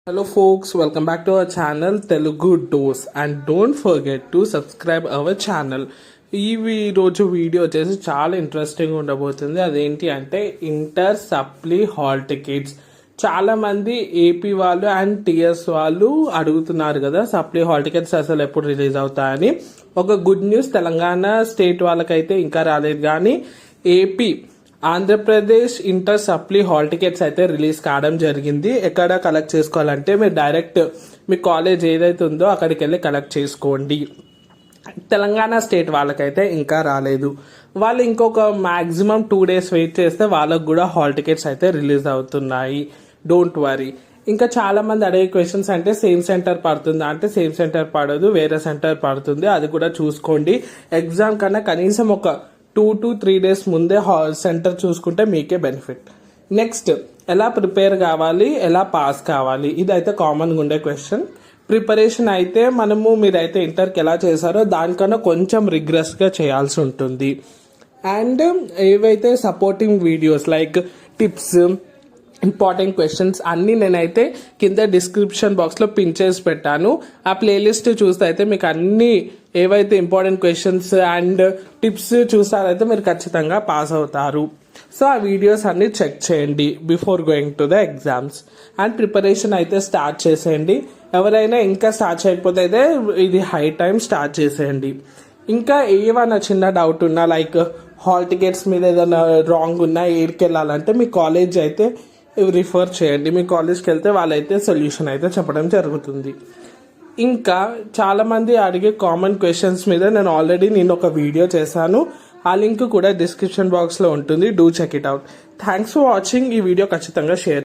Hello folks, welcome back to our channel Telugu Dose and don't forget to subscribe our channel. రోజు video వచ్చేసి చాలా interesting ఉండబోతుంది. అదేంటి అంటే ఇంటర్ సప్లీ హాల్ టికెట్స్. చాలా మంది ఏపీ వాళ్ళు అండ్ టిఎస్ వాళ్ళు అడుగుతున్నారు కదా సప్లీ హాల్ టికెట్స్ అసలు ఎప్పుడు రిలీజ్ అవుతాయని. ఒక గుడ్ న్యూస్, తెలంగాణ స్టేట్ వాళ్ళకైతే ఇంకా రాలేదు, కానీ AP Andhra Pradesh inter supply hall tickets అయితే రిలీజ్ కావడం జరిగింది. ఎక్కడ కలెక్ట్ చేసుకోవాలంటే మీరు డైరెక్ట్ మీ కాలేజ్ ఏదైతే ఉందో అక్కడికి వెళ్ళి కలెక్ట్ చేసుకోండి. తెలంగాణ స్టేట్ వాళ్ళకైతే ఇంకా రాలేదు. వాళ్ళు ఇంకొక మ్యాక్సిమం 2 days వెయిట్ చేస్తే వాళ్ళకు కూడా హాల్ టికెట్స్ అయితే రిలీజ్ అవుతున్నాయి. Don't worry. ఇంకా చాలా మంది అడిగే క్వశ్చన్స్ అంటే సేమ్ సెంటర్ పడుతుందా అంటే సేమ్ సెంటర్ పడదు, వేరే సెంటర్ పడుతుంది. అది కూడా చూసుకోండి. ఎగ్జామ్ కన్నా కనీసం ఒక 2 to 3 days ముందే సెంటర్ చూసుకుంటే మీకే బెనిఫిట్. నెక్స్ట్, ఎలా ప్రిపేర్ కావాలి, ఎలా పాస్ కావాలి, ఇదైతే కామన్గా ఉండే క్వశ్చన్. ప్రిపరేషన్ అయితే మీరైతే ఇంటర్కి ఎలా చేశారో దానికన్నా కొంచెం రిగ్రెస్గా చేయాల్సి ఉంటుంది. అండ్ ఏవైతే supporting videos like tips, important questions అన్నీ నేనైతే కింద డిస్క్రిప్షన్ బాక్స్లో పిన్ చేసి పెట్టాను. ఆ ప్లేలిస్ట్ చూస్తే అయితే మీకు అన్ని ఏవైతే ఇంపార్టెంట్ క్వశ్చన్స్ అండ్ టిప్స్ చూస్తారైతే మీరు ఖచ్చితంగా పాస్ అవుతారు. సో ఆ వీడియోస్ అన్ని చెక్ చేయండి before going to the exams. And preparation అయితే స్టార్ట్ చేసేయండి. ఎవరైనా ఇంకా స్టార్ట్ చేయకపోతే అయితే ఇది హై టైం స్టార్ట్ చేసేయండి. ఇంకా ఏమైనా చిన్న డౌట్ ఉన్నా లైక్ హాల్ టికెట్స్ మీద ఏదైనా రాంగ్ ఉన్నా ఏడికి వెళ్ళాలంటే మీ కాలేజ్ అయితే రిఫర్ చేయండి. మీ కాలేజ్కి వెళ్తే వాళ్ళైతే సొల్యూషన్ అయితే చెప్పడం జరుగుతుంది. ఇంకా చాలామంది అడిగే కామన్ క్వశ్చన్స్ మీద నేను ఒక వీడియో చేశాను. ఆ లింక్ కూడా డిస్క్రిప్షన్ బాక్స్లో ఉంటుంది. Do check it out. Thanks for watching. ఈ వీడియో ఖచ్చితంగా షేర్